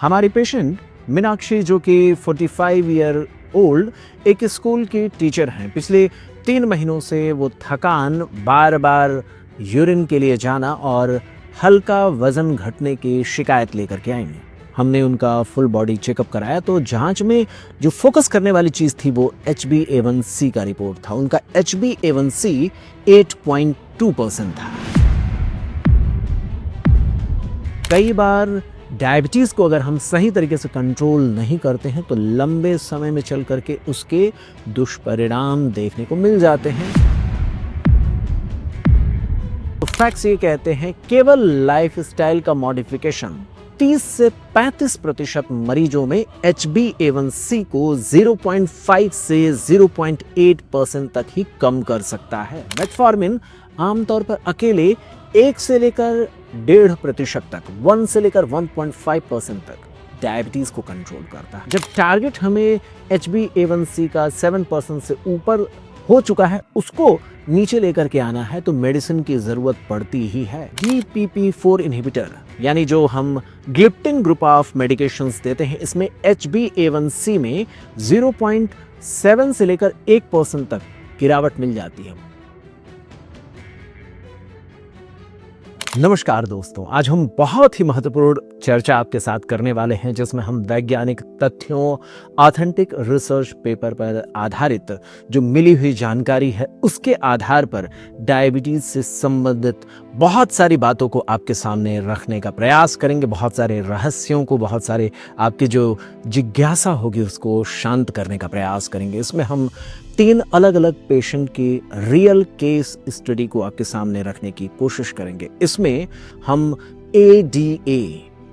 हमारी पेशेंट मीनाक्षी जो कि 45 ईयर ओल्ड एक स्कूल की टीचर हैं। पिछले 3 महीनों से वो थकान, बार बार यूरिन के लिए जाना और हल्का वजन घटने की शिकायत लेकर के आई हैं। हमने उनका फुल बॉडी चेकअप कराया तो जांच में जो फोकस करने वाली चीज़ थी वो HbA1c का रिपोर्ट था। उनका HbA1c 8.2% था। कई बार डायबिटीज़ को अगर हम सही तरीके से कंट्रोल नहीं करते हैं तो लंबे समय में चल करके उसके दुष्परिणाम देखने को मिल जाते हैं। तो फैक्ट्स ये कहते हैं केवल लाइफस्टाइल का मॉडिफिकेशन 30 से 35% मरीजों में HbA1c को 0.5 से 0.8% तक ही कम कर सकता है। मेटफॉर्मिन आमतौर पर अकेले 1 से लेकर 1.5% तक, 1 से लेकर 1.5% तक डायबिटीज को कंट्रोल करता है। जब टारगेट हमें HbA1c का 7% से ऊपर हो चुका है, उसको नीचे लेकर के आना है तो मेडिसिन की जरूरत पड़ती ही है। DPP-4 इनहिबिटर यानी जो हम ग्लिप्टिन ग्रुप ऑफ मेडिकेशंस देते हैं, इसमें HbA1c में 0.7 से लेकर 1% तक गिरावट मिल जाती है। नमस्कार दोस्तों, आज हम बहुत ही महत्वपूर्ण चर्चा आपके साथ करने वाले हैं जिसमें हम वैज्ञानिक तथ्यों, ऑथेंटिक रिसर्च पेपर पर आधारित जो मिली हुई जानकारी है उसके आधार पर डायबिटीज से संबंधित बहुत सारी बातों को आपके सामने रखने का प्रयास करेंगे। बहुत सारे रहस्यों को, बहुत सारे आपकी जो जिज्ञासा होगी उसको शांत करने का प्रयास करेंगे। इसमें हम 3 अलग अलग पेशेंट की रियल केस स्टडी को आपके सामने रखने की कोशिश करेंगे। इसमें हम ADA,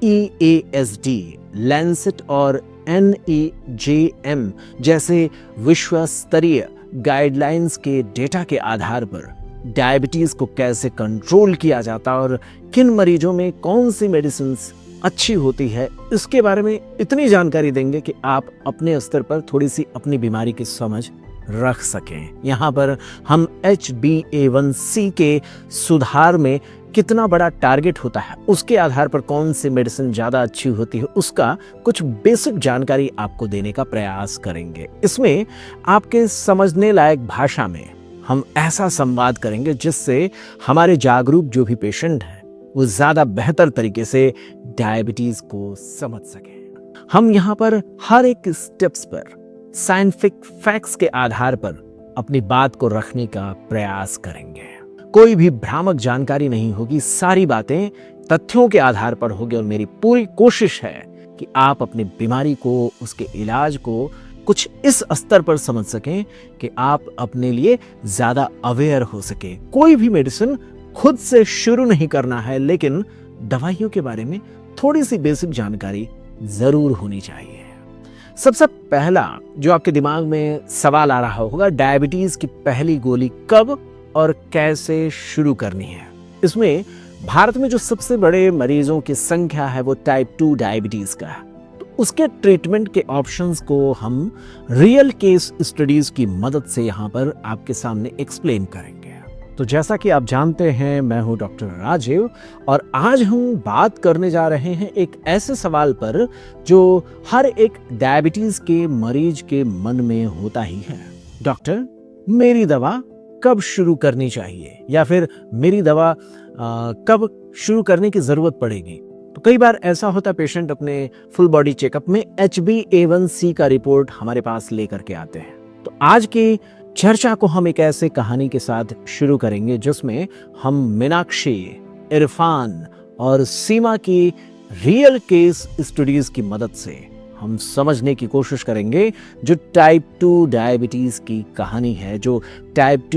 EASD, लैंसेट और NEJM जैसे विश्व स्तरीय गाइडलाइंस के डेटा के आधार पर डायबिटीज को कैसे कंट्रोल किया जाता और किन मरीजों में कौन सी मेडिसिन अच्छी होती है, इसके बारे में इतनी जानकारी देंगे कि आप अपने स्तर पर थोड़ी सी अपनी बीमारी की समझ रख सकें। यहाँ पर हम HbA1c के सुधार में कितना बड़ा टारगेट होता है, उसके आधार पर कौन सी मेडिसिन ज़्यादा अच्छी होती है, उसका कुछ बेसिक जानकारी आपको देने का प्रयास करेंगे। इसमें आपके समझने लायक भाषा में हम ऐसा संवाद करेंगे जिससे हमारे जागरूक जो भी पेशेंट हैं वो ज़्यादा बेहतर तरीके से डायबिटीज़ को समझ सकें। हम यहाँ पर हर एक स्टेप्स पर साइंटिफिक फैक्ट्स के आधार पर अपनी बात को रखने का प्रयास करेंगे। कोई भी भ्रामक जानकारी नहीं होगी, सारी बातें तथ्यों के आधार पर होगी और मेरी पूरी कोशिश है कि आप अपनी बीमारी को, उसके इलाज को कुछ इस स्तर पर समझ सकें कि आप अपने लिए ज्यादा अवेयर हो सके। कोई भी मेडिसिन खुद से शुरू नहीं करना है, लेकिन दवाइयों के बारे में थोड़ी सी बेसिक जानकारी जरूर होनी चाहिए। सबसे पहला जो आपके दिमाग में सवाल आ रहा होगा, डायबिटीज की पहली गोली कब और कैसे शुरू करनी है। इसमें भारत में जो सबसे बड़े मरीजों की संख्या है वो टाइप 2 डायबिटीज का है। तो उसके ट्रीटमेंट के ऑप्शंस को हम रियल केस स्टडीज की मदद से यहाँ पर आपके सामने एक्सप्लेन करेंगे। तो जैसा कि आप जानते हैं, मैं हूं डॉक्टर राजीव और आज हम बात करने जा रहे हैं एक ऐसे सवाल पर जो हर एक डायबिटीज के मरीज के मन में होता ही है। डॉक्टर, मेरी दवा कब शुरू करनी चाहिए या फिर मेरी दवा कब शुरू करने की जरूरत पड़ेगी? तो कई बार ऐसा होता है, पेशेंट अपने फुल बॉडी चेकअप में HbA1c का रिपोर्ट हमारे पास लेकर के आते हैं। तो आज की चर्चा को हम एक ऐसे कहानी के साथ शुरू करेंगे जिसमें हम मीनाक्षी, इरफान और सीमा की रियल केस स्टडीज की मदद से हम समझने की कोशिश करेंगे जो टाइप 2 डायबिटीज की कहानी है, जो टाइप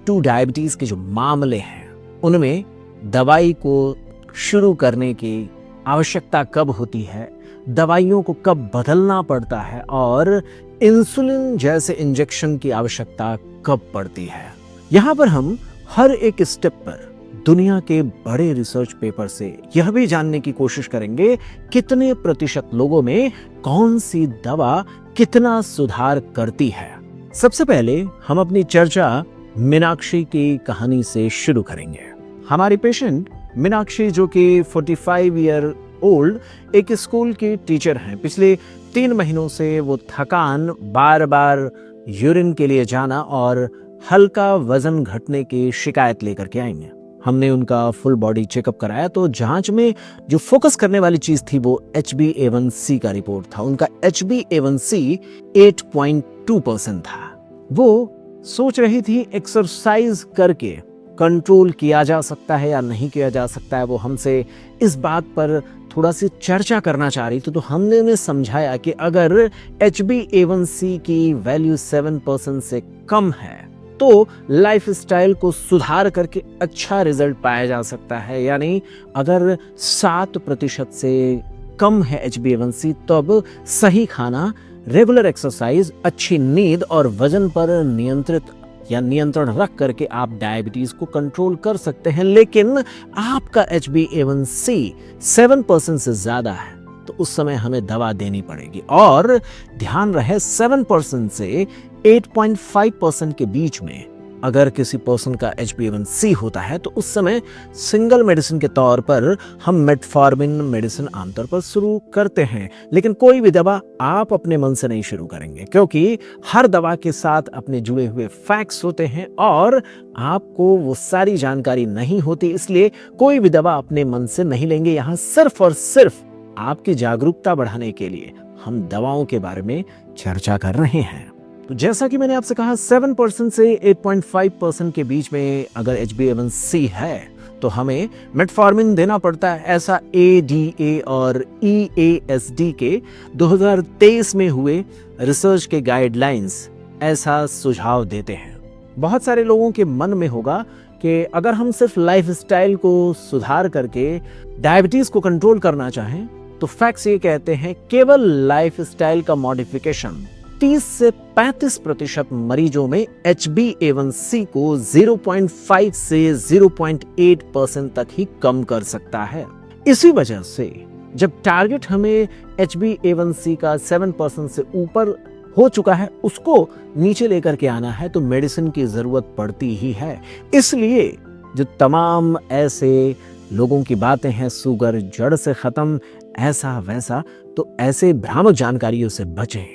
2 डायबिटीज के जो मामले हैं उनमें दवाई को शुरू करने की आवश्यकता कब होती है, दवाइयों को कब बदलना पड़ता है और इंसुलिन जैसे इंजेक्शन की आवश्यकता कब पड़ती है। यहाँ पर हम हर एक स्टेप पर दुनिया के बड़े रिसर्च पेपर से यह भी जानने की कोशिश करेंगे कितने प्रतिशत लोगों में कौन सी दवा कितना सुधार करती है। सबसे पहले हम अपनी चर्चा मीनाक्षी की कहानी से शुरू करेंगे। हमारी पेशेंट मीनाक्षी जो कि 45 ईयर ओल्ड एक स्कूल की टीचर हैं। पिछले 3 महीनों से वो थकान, बार बार यूरिन के लिए जाना और हल्का वजन घटने की शिकायत लेकर के आई हैं। हमने उनका फुल बॉडी चेकअप कराया तो जांच में जो फोकस करने वाली चीज थी वो HbA1c का रिपोर्ट था। उनका HbA1c 8.2% था। वो सोच रही थी एक्सरसाइज करके कंट्रोल किया जा सकता है या नहीं किया जा सकता है। वो हमसे इस बात पर थोड़ा सी चर्चा करना चाह रही थी, तो हमने उन्हें समझाया कि अगर HbA1c की वैल्यू 7% से कम है तो लाइफस्टाइल को सुधार करके अच्छा रिजल्ट पाया जा सकता है। यानी अगर 7% से कम है HbA1c तो अब सही खाना, रेगुलर एक्सरसाइज, अच्छी नींद और वजन पर नियंत्रण रख करके आप डायबिटीज को कंट्रोल कर सकते हैं। लेकिन आपका HbA1c 7% से ज्यादा है तो उस समय हमें दवा देनी पड़ेगी। और ध्यान रहे 7% से 8.5% के बीच में अगर किसी पर्सन का HbA1c होता है तो उस समय सिंगल मेडिसिन के तौर पर हम मेटफॉर्मिन मेडिसिन आमतौर पर शुरू करते हैं। लेकिन कोई भी दवा आप अपने मन से नहीं शुरू करेंगे, क्योंकि हर दवा के साथ अपने जुड़े हुए फैक्ट्स होते हैं और आपको वो सारी जानकारी नहीं होती, इसलिए कोई भी दवा अपने मन से नहीं लेंगे। यहाँ सिर्फ और सिर्फ आपकी जागरूकता बढ़ाने के लिए हम दवाओं के बारे में चर्चा कर रहे हैं। तो जैसा कि मैंने आपसे कहा 7% से 8.5% के बीच में अगर HbA1c है तो हमें मेटफॉर्मिन देना पड़ता है। ऐसा ADA और EASD के 2023 में हुए रिसर्च के गाइडलाइंस ऐसा सुझाव देते हैं। बहुत सारे लोगों के मन में होगा कि अगर हम सिर्फ लाइफस्टाइल को सुधार करके डायबिटीज को कंट्रोल करना चाहें तो फैक्ट्स ये कहते हैं केवल लाइफस्टाइल का मॉडिफिकेशन 30 से 35% मरीजों में HbA1c को 0.5 से 0.8% तक ही कम कर सकता है। इसी वजह से जब टारगेट हमें HbA1c का 7% से ऊपर हो चुका है उसको नीचे लेकर के आना है तो मेडिसिन की जरूरत पड़ती ही है। इसलिए जो तमाम ऐसे लोगों की बातें हैं, शुगर जड़ से खत्म, ऐसा वैसा, तो ऐसे भ्रामक जानकारियों से बचें,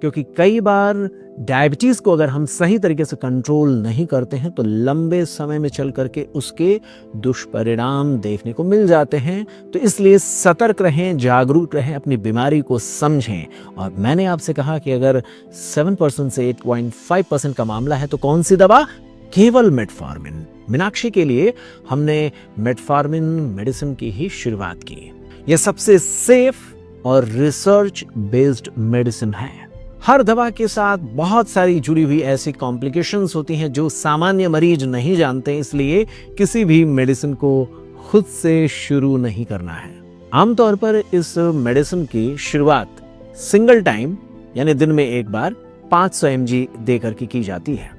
क्योंकि कई बार डायबिटीज को अगर हम सही तरीके से कंट्रोल नहीं करते हैं तो लंबे समय में चल करके उसके दुष्परिणाम देखने को मिल जाते हैं। तो इसलिए सतर्क रहें, जागरूक रहें, अपनी बीमारी को समझें। और मैंने आपसे कहा कि अगर 7% से 8.5% का मामला है तो कौन सी दवा? केवल मेटफॉर्मिन। मीनाक्षी के लिए हमने मेटफॉर्मिन मेडिसिन की ही शुरुआत की। यह सबसे सेफ और रिसर्च बेस्ड मेडिसिन है। हर दवा के साथ बहुत सारी जुड़ी हुई ऐसी कॉम्प्लिकेशंस होती हैं जो सामान्य मरीज नहीं जानते, इसलिए किसी भी मेडिसिन को खुद से शुरू नहीं करना है। आमतौर पर इस मेडिसिन की शुरुआत सिंगल टाइम यानी दिन में एक बार 500 mg देकर की जाती है।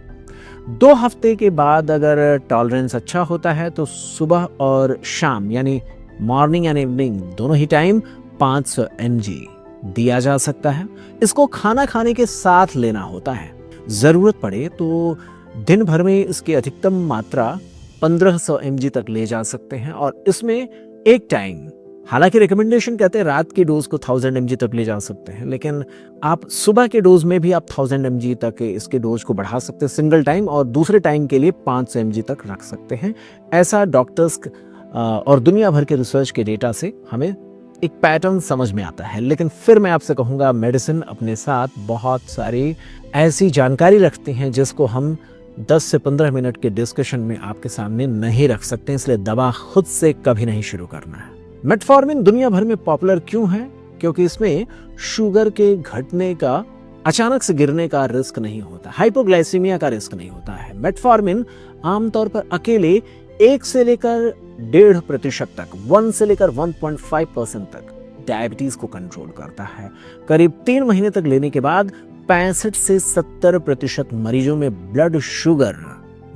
2 हफ्ते के बाद अगर टॉलरेंस अच्छा होता है तो सुबह और शाम यानी मॉर्निंग एंड इवनिंग दोनों ही टाइम 500 mg दिया जा सकता है। इसको खाना खाने के साथ लेना होता है। जरूरत पड़े तो दिन भर में इसकी अधिकतम मात्रा 1500 mg तक ले जा सकते हैं। और इसमें एक टाइम, हालांकि रिकमेंडेशन कहते हैं रात की डोज को 1000 mg तक ले जा सकते हैं, लेकिन आप सुबह के डोज में भी आप 1000 mg तक इसके डोज को बढ़ा सकते हैं सिंगल टाइम, और दूसरे टाइम के लिए 500 mg तक रख सकते हैं। ऐसा डॉक्टर्स और दुनिया भर के रिसर्च के डेटा से हमें एक पैटर्न समझ में आता है। लेकिन फिर मैं आपसे कहूँगा मेडिसिन अपने साथ बहुत सारी ऐसी जानकारी रखती हैं जिसको हम 10 से 15 मिनट के डिस्कशन में आपके सामने नहीं रख सकते, इसलिए दवा खुद से कभी नहीं शुरू करना है। मेटफॉर्मिन दुनिया भर में पॉपुलर क्यों है? क्योंकि इसमें शुगर के घटने का, अचानक से गिरने का रिस्क नहीं होता, हाइपोग्लाइसीमिया का रिस्क नहीं होता है। मेटफॉर्मिन आमतौर पर अकेले 1 से लेकर 1.5% तक, 1 से लेकर 1.5% तक डायबिटीज को कंट्रोल करता है। करीब 3 महीने तक लेने के बाद 65 से 70% मरीजों में ब्लड शुगर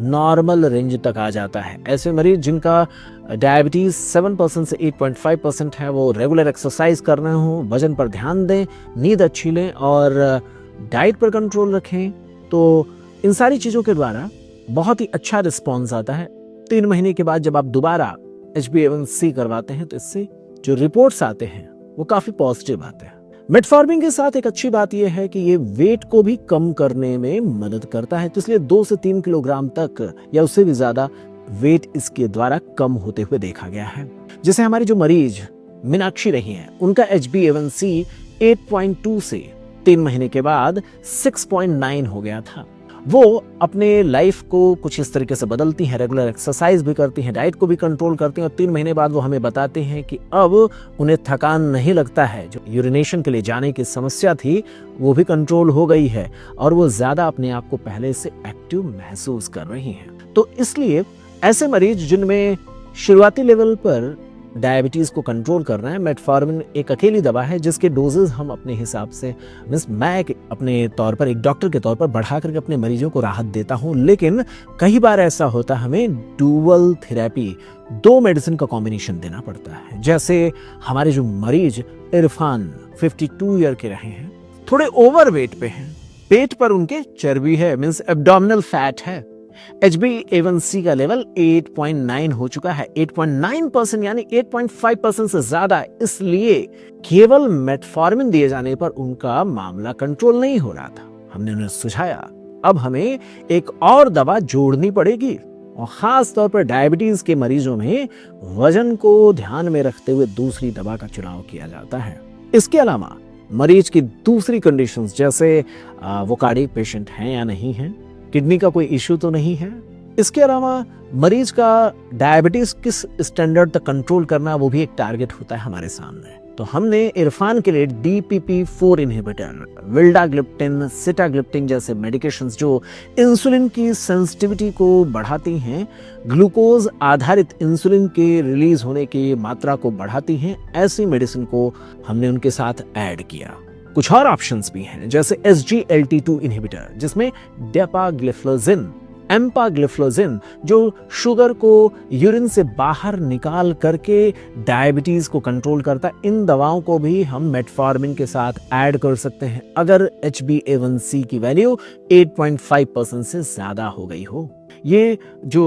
नॉर्मल रेंज तक आ जाता है। ऐसे मरीज जिनका डायबिटीज 7% से 8.5% है वो रेगुलर एक्सरसाइज कर रहे हो, वजन पर ध्यान दें, नींद अच्छी लें और डाइट पर कंट्रोल रखें, तो इन सारी चीज़ों के द्वारा बहुत ही अच्छा रिस्पॉन्स आता है। 3 महीने के बाद जब आप दोबारा HbA1c करवाते हैं तो इससे जो रिपोर्ट्स आते हैं वो काफी पॉजिटिव आते हैं। मेटफॉर्मिन के साथ एक अच्छी बात यह है कि ये वेट को भी कम करने में मदद करता है, तो इसलिए 2 से 3 किलोग्राम तक या उससे भी ज्यादा वेट इसके द्वारा कम होते हुए देखा गया है। जैसे हमारी जो मरीज मीनाक्षी रही हैं, उनका HbA1c 8.2 से 3 महीने के बाद 6.9 हो गया था। वो अपने लाइफ को कुछ इस तरीके से बदलती हैं, रेगुलर एक्सरसाइज भी करती हैं, डाइट को भी कंट्रोल करती हैं और 3 महीने बाद वो हमें बताते हैं कि अब उन्हें थकान नहीं लगता है। जो यूरिनेशन के लिए जाने की समस्या थी वो भी कंट्रोल हो गई है और वो ज्यादा अपने आप को पहले से एक्टिव महसूस कर रही हैं। तो इसलिए ऐसे मरीज जिनमें शुरुआती लेवल पर डायबिटीज को कंट्रोल करना है, मेटफॉर्मिन एक अकेली दवा है जिसके डोजेस हम अपने हिसाब से मैं अपने तौर पर एक डॉक्टर के तौर पर बढ़ा करके अपने मरीजों को राहत देता हूं। लेकिन कई बार ऐसा होता है हमें डुअल थेरेपी 2 मेडिसिन का कॉम्बिनेशन देना पड़ता है। जैसे हमारे जो मरीज इरफान 52 ईयर के रहे हैं, थोड़े ओवरवेट पे हैं, पेट पर उनके चर्बी है, मींस एब्डोमिनल फैट है, HbA1c का लेवल 8.9 हो चुका है, 8.9% यानी 8.5% से ज्यादा। इसलिए केवल मेटफॉर्मिन दिए जाने पर उनका मामला कंट्रोल नहीं हो रहा था। हमने उन्हें सुझाया अब हमें एक और दवा जोड़नी पड़ेगी और खास तौर पर डायबिटीज के मरीजों में वजन को ध्यान में रखते हुए दूसरी दवा का चुनाव किया जाता है। इसके अलावा मरीज की दूसरी कंडीशंस जैसे वो कार्डियक पेशेंट हैं या नहीं हैं, किडनी का कोई इश्यू तो नहीं है, इसके अलावा मरीज का डायबिटीज किस स्टैंडर्ड तक कंट्रोल करना वो भी एक टारगेट होता है हमारे सामने। तो हमने इरफान के लिए DPP-4 इनहिबिटर, विल्डाग्लिप्टिन, सिटाग्लिप्टिन जैसे मेडिकेशंस जो इंसुलिन की सेंसिटिविटी को बढ़ाती हैं, ग्लूकोज आधारित इंसुलिन के रिलीज होने की मात्रा को बढ़ाती हैं, ऐसी मेडिसिन को हमने उनके साथ ऐड किया। कुछ और ऑप्शंस भी हैं जैसे SGLT2 इनहिबिटर जिसमें डेपाग्लिफ्लोजिन, एम्पाग्लिफ्लोजिन जो शुगर को यूरिन से बाहर निकाल करके डायबिटीज को कंट्रोल करता है। इन दवाओं को भी हम मेटफॉर्मिन के साथ ऐड कर सकते हैं अगर HbA1c की वैल्यू 8.5% से ज्यादा हो गई हो। ये जो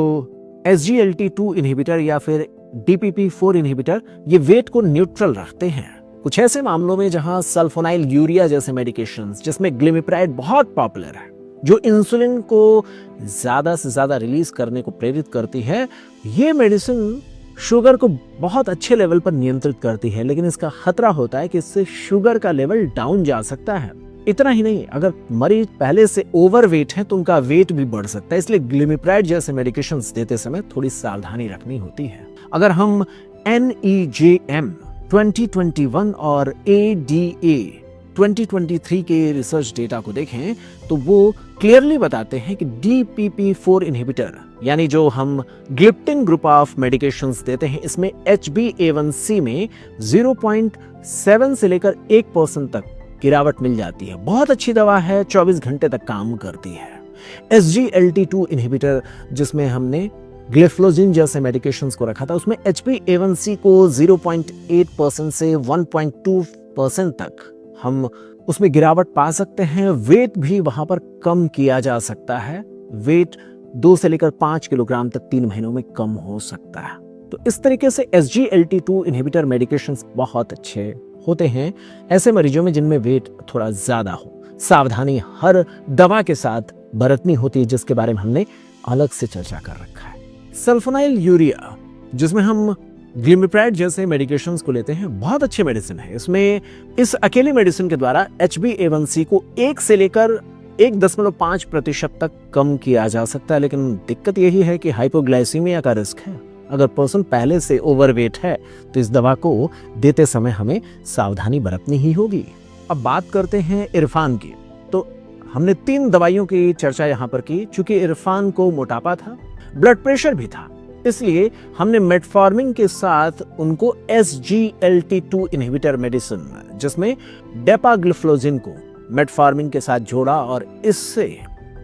SGLT2 इनहिबिटर या फिर DPP-4 इनहिबिटर ये वेट को न्यूट्रल रखते हैं। कुछ ऐसे मामलों में जहां सल्फोनाइल यूरिया जैसे मेडिकेशंस जिसमें ग्लिमिप्राइड बहुत पॉपुलर है, जो इंसुलिन को ज्यादा से ज्यादा रिलीज करने को प्रेरित करती है, ये मेडिसिन शुगर को बहुत अच्छे लेवल पर नियंत्रित करती है, लेकिन इसका खतरा होता है कि इससे शुगर का लेवल डाउन जा सकता है। इतना ही नहीं, अगर मरीज पहले से ओवरवेट है तो उनका वेट भी बढ़ सकता है, इसलिए ग्लिमिप्राइड जैसे मेडिकेशंस देते समय थोड़ी सावधानी रखनी होती है। अगर हम NEJM 2021 और ADA 2023 के रिसर्च डेटा को देखें तो वो क्लियरली बताते हैं कि DPP-4 इनहिबिटर यानी जो हम ग्लिप्टिन ग्रुप ऑफ मेडिकेशंस देते हैं, इसमें HbA1c में 0.7 से लेकर 1% तक गिरावट मिल जाती है। बहुत अच्छी दवा है, 24 घंटे तक काम करती है। SGLT2 इनहिबिटर जिसमें हमने ग्लिफ्लोजिन जैसे मेडिकेशंस को रखा था, उसमें HbA1c को 0.8% से 1.2% तक हम उसमें गिरावट पा सकते हैं। वेट भी वहां पर कम किया जा सकता है, वेट 2 से लेकर 5 किलोग्राम तक 3 महीनों में कम हो सकता है। तो इस तरीके से SGLT2 इनहिबिटर मेडिकेशंस बहुत अच्छे होते हैं ऐसे मरीजों में जिनमें वेट थोड़ा ज्यादा हो। सावधानी हर दवा के साथ बरतनी होती है जिसके बारे में हमने अलग से चर्चा कर रखा है। सल्फोनाइल यूरिया जिसमें हम ग्लिमिप्राइड जैसे मेडिकेशंस को लेते हैं, बहुत अच्छी मेडिसिन है। इसमें इस अकेली मेडिसिन के द्वारा HbA1c को 1 से लेकर 1.5% तक कम किया जा सकता है, लेकिन दिक्कत यही है कि हाइपोग्लाइसीमिया का रिस्क है। अगर पर्सन पहले से ओवरवेट है तो इस दवा को देते समय हमें सावधानी बरतनी ही होगी। अब बात करते हैं इरफान की। तो हमने 3 दवाइयों की चर्चा यहाँ पर की। चूंकि इरफान को मोटापा था, ब्लड प्रेशर भी था, इसलिए हमने मेटफॉर्मिन के साथ उनको SGLT2 इनहिबिटर मेडिसिन जिसमें डेपाग्लिफ्लोजिन को मेटफॉर्मिन के साथ जोड़ा और इससे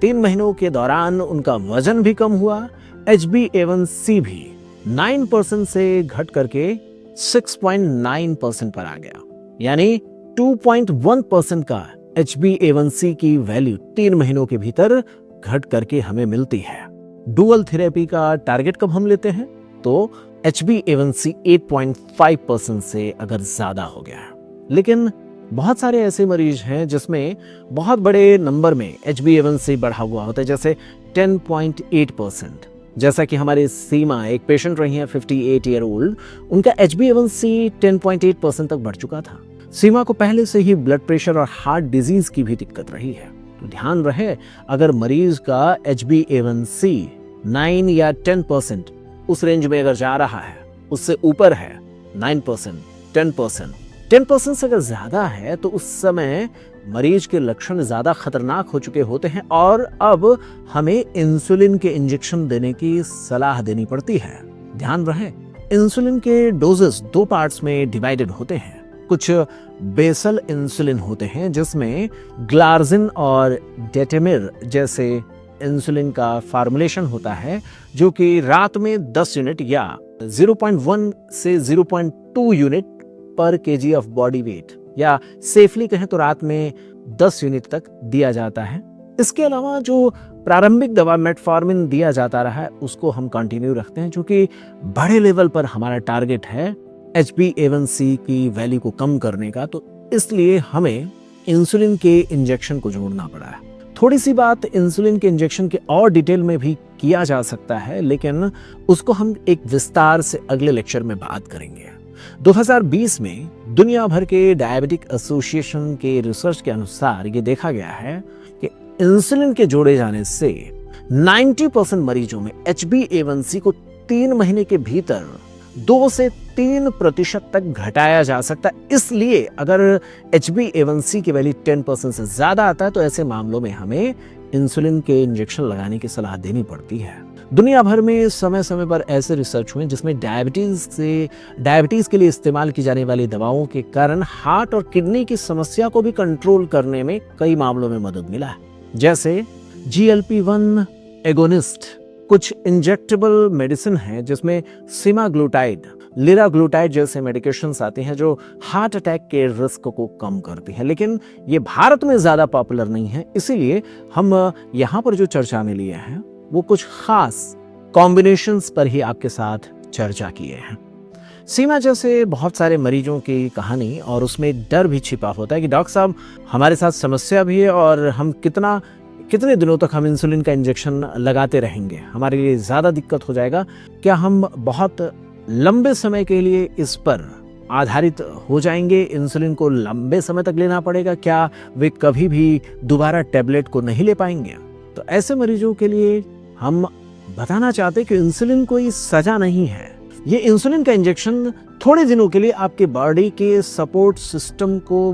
3 महीनों के दौरान उनका वजन भी कम हुआ, HbA1c भी 9% से घट करके 6.9% पर आ गया, यानी 2.1% का HbA1c की वैल्यू 3 महीनों के भीतर घट करके हमें मिलती है। डुअल थेरेपी का टारगेट कब हम लेते हैं तो HbA1c 8.5% से अगर ज्यादा हो गया है। लेकिन बहुत सारे ऐसे मरीज हैं जिसमें बहुत बड़े नंबर में HbA1c बढ़ा हुआ होता है, जैसे 10.8%। जैसा कि हमारे सीमा एक पेशेंट रही है 58 ईयर ओल्ड, उनका HbA1c 10.8% तक बढ़ चुका था। सीमा को पहले से ही ब्लड प्रेशर और हार्ट डिजीज की भी दिक्कत रही है। तो ध्यान रहे, अगर मरीज का HbA1c 9 या 10% उस रेंज में अगर जा रहा है, उससे ऊपर है 9%, 10% से अगर ज्यादा है, तो उस समय मरीज के लक्षण ज्यादा खतरनाक हो चुके होते हैं और अब हमें इंसुलिन के इंजेक्शन देने की सलाह देनी पड़ती है। ध्यान रहे, इंसुलिन के डोजेस 2 पार्ट्स में डिवाइडेड होते हैं। कुछ बेसल इंसुलिन होते हैं जिसमें ग्लार्जिन और डेटेमिर जैसे इंसुलिन का फार्मूलेशन होता है, जो कि रात में 10 यूनिट या 0.1 से 0.2 यूनिट पर केजी ऑफ बॉडी वेट, या सेफली कहें तो रात में 10 यूनिट तक दिया जाता है। इसके अलावा जो प्रारंभिक दवा मेटफॉर्मिन दिया जाता रहा है, उसको हम कंटिन्यू रखते हैं, क्योंकि बड़े लेवल पर हमारा टारगेट है HbA1c की वैल्यू को कम करने का, तो इसलिए हमें इंसुलिन के इंजेक्शन को जोड़ना पड़ा है। थोड़ी सी बात इंसुलिन के इंजेक्शन के और डिटेल में भी किया जा सकता है, लेकिन उसको हम एक विस्तार से अगले लेक्चर में बात करेंगे। 2020 में दुनिया भर के डायबिटिक एसोसिएशन के रिसर्च के अनुसार ये देखा गया है कि इंसुलिन के जोड़े जाने से 90% मरीजों में HbA1c को 3 महीने के भीतर 2 से 3% तक घटाया जा सकता है। इसलिए अगर HbA1c की वैल्यू 10% से ज्यादा आता है, तो ऐसे मामलों में हमें इंसुलिन के इंजेक्शन लगाने की सलाह देनी पड़ती है। दुनिया भर में समय समय पर ऐसे रिसर्च हुए जिसमें डायबिटीज के लिए इस्तेमाल की जाने वाली दवाओं के कारण हार्ट और किडनी की समस्या को भी कंट्रोल करने में कई मामलों में मदद मिला है। जैसे GLP-1 एगोनिस्ट, कुछ इंजेक्टेबल मेडिसिन है जिसमें सीमाग्लूटाइड, लिराग्लूटाइड जैसे मेडिकेशंस आती हैं जो हार्ट अटैक के रिस्क को कम करती है, लेकिन ये भारत में ज्यादा पॉपुलर नहीं है। इसीलिए हम यहाँ पर जो चर्चा में लिए हैं वो कुछ खास कॉम्बिनेशंस पर ही आपके साथ चर्चा किए हैं। सीमा जैसे बहुत सारे मरीजों की कहानी और उसमें डर भी छिपा होता है कि डॉक्टर साहब हमारे साथ समस्या भी है और हम कितने दिनों तक हम इंसुलिन का इंजेक्शन लगाते रहेंगे, हमारे लिए ज़्यादा दिक्कत हो जाएगा, क्या हम बहुत लंबे समय के लिए इस पर आधारित हो जाएंगे, इंसुलिन को लंबे समय तक लेना पड़ेगा, क्या वे कभी भी दोबारा टैबलेट को नहीं ले पाएंगे? तो ऐसे मरीजों के लिए हम बताना चाहते कि इंसुलिन कोई सजा नहीं है। ये इंसुलिन का इंजेक्शन थोड़े दिनों के लिए आपके बॉडी के सपोर्ट सिस्टम को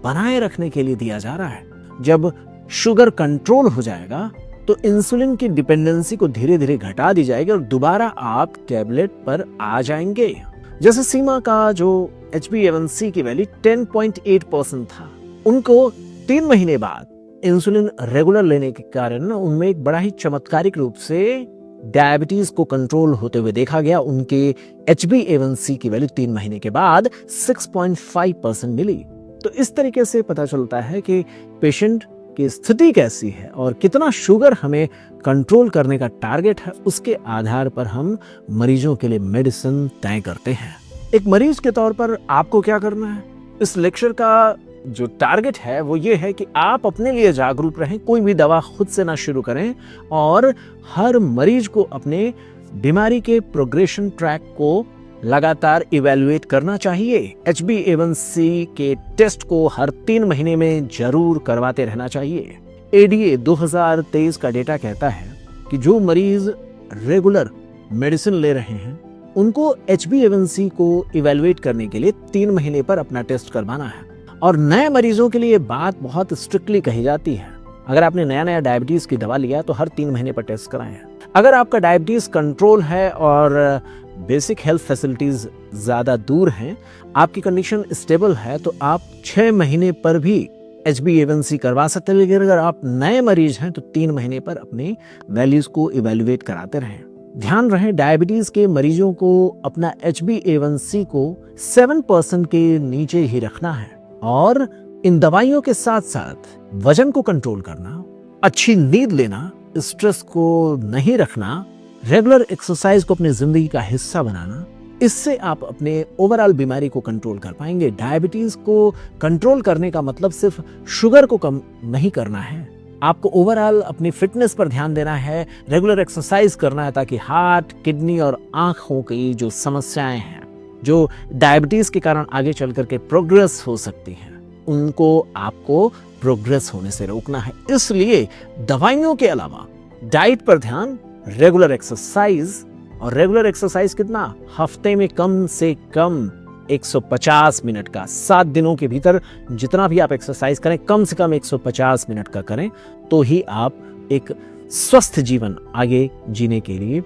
बनाए रखने के लिए दिया जा रहा है। जब शुगर कंट्रोल हो जाएगा तो इंसुलिन की डिपेंडेंसी को धीरे धीरे घटा दी जाएगी और दोबारा आप टैबलेट पर आ जाएंगे। जैसे सीमा का जो HbA1c की वैल्यू 10.8% था, उनको 3 महीने बाद इंसुलिन रेगुलर लेने के कारण उनमें एक बड़ा ही चमत्कारिक रूप से डायबिटीज को कंट्रोल होते हुए देखा गया। उनके HbA1c की वैल्यू 3 महीने के बाद 6.5% मिली। तो इस तरीके से पता चलता है कि पेशेंट की स्थिति कैसी है और कितना शुगर हमें कंट्रोल करने का टारगेट है, उसके आधार पर हम मरीजों के लिए मेडिसिन तय करते हैं। एक मरीज के तौर पर आपको क्या करना है? इस लेक्चर का जो टारगेट है वो ये है कि आप अपने लिए जागरूक रहें, कोई भी दवा खुद से ना शुरू करें और हर मरीज को अपने बीमारी के प्रोग्रेशन ट्रैक को लगातार इवैल्यूएट करना चाहिए। HbA1c के टेस्ट को हर 3 महीने में जरूर करवाते रहना चाहिए। ADA 2023 का डेटा कहता है कि जो मरीज रेगुलर मेडिसिन ले रहे हैं उनको HbA1c को इवैल्यूएट करने के लिए 3 महीने पर अपना टेस्ट करवाना है। और नए मरीजों के लिए बात बहुत स्ट्रिक्टली कही जाती है, अगर आपने नया डायबिटीज की दवा लिया तो हर 3 महीने पर टेस्ट कराएं। अगर आपका डायबिटीज कंट्रोल है और बेसिक हेल्थ फैसिलिटीज ज्यादा दूर हैं, आपकी कंडीशन स्टेबल है, तो आप 6 महीने पर भी HbA1c करवा सकते हैं। लेकिन अगर आप नए मरीज हैं तो 3 महीने पर अपने वैल्यूज को इवैल्यूएट कराते रहें। ध्यान रहे, डायबिटीज के मरीजों को अपना HbA1c को 7% के नीचे ही रखना है और इन दवाइयों के साथ साथ वजन को कंट्रोल करना, अच्छी नींद लेना, स्ट्रेस को नहीं रखना, रेगुलर एक्सरसाइज को अपनी जिंदगी का हिस्सा बनाना, इससे आप अपने ओवरऑल बीमारी को कंट्रोल कर पाएंगे। डायबिटीज को कंट्रोल करने का मतलब सिर्फ शुगर को कम नहीं करना है, आपको ओवरऑल अपनी फिटनेस पर ध्यान देना है, रेगुलर एक्सरसाइज करना है, ताकि हार्ट, किडनी और आंखों की जो समस्याएं हैं, जो डायबिटीज के कारण आगे चल करके प्रोग्रेस हो सकती हैं, उनको आपको प्रोग्रेस होने से रोकना है। इसलिए दवाइयों के अलावा डाइट पर ध्यान, रेगुलर एक्सरसाइज, और रेगुलर एक्सरसाइज कितना, हफ्ते में कम से कम 150 मिनट का, 7 दिनों के भीतर जितना भी आप एक्सरसाइज करें कम से कम 150 मिनट का करें, तो ही आप एक स्वस्थ जीवन आगे जीने के लिए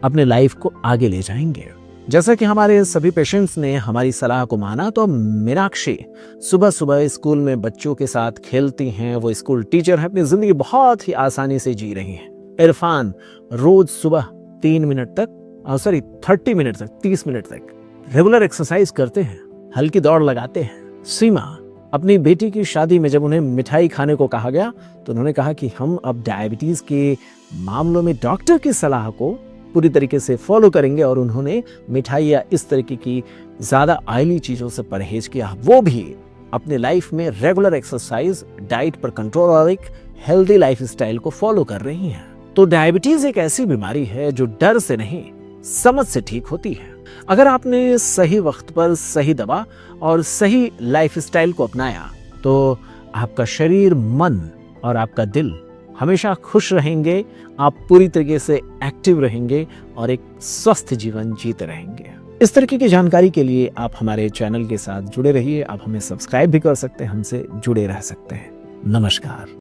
अपने लाइफ को आगे ले जाएंगे। जैसा कि हमारे सभी पेशेंट्स ने हमारी सलाह को माना, तो मीनाक्षी सुबह सुबह स्कूल में बच्चों के साथ खेलती हैं, वो स्कूल टीचर है, अपनी जिंदगी बहुत ही आसानी से जी रही हैं। इरफान रोज सुबह 30 मिनट तक 30 मिनट तक रेगुलर एक्सरसाइज करते हैं, हल्की दौड़ लगाते हैं। सीमा अपनी बेटी की शादी में जब उन्हें मिठाई खाने को कहा गया, तो उन्होंने कहा कि हम अब डायबिटीज के मामलों में डॉक्टर की सलाह को पूरी तरीके से फॉलो करेंगे, और उन्होंने मिठाई या इस तरीके की ज्यादा ऑयली चीजों से परहेज किया। वो भी अपने लाइफ में रेगुलर एक्सरसाइज, डाइट पर कंट्रोल और एक हेल्दी लाइफस्टाइल को फॉलो कर रही हैं। तो डायबिटीज एक ऐसी बीमारी है जो डर से नहीं, समझ से ठीक होती है। अगर आपने सही वक्त पर सही दवा और सही लाइफस्टाइल को अपनाया, तो आपका शरीर, मन और आपका दिल हमेशा खुश रहेंगे, आप पूरी तरीके से एक्टिव रहेंगे और एक स्वस्थ जीवन जीते रहेंगे। इस तरीके की जानकारी के लिए आप हमारे चैनल के साथ जुड़े रहिए। आप हमें सब्सक्राइब भी कर सकते हैं, हमसे जुड़े रह सकते हैं। नमस्कार।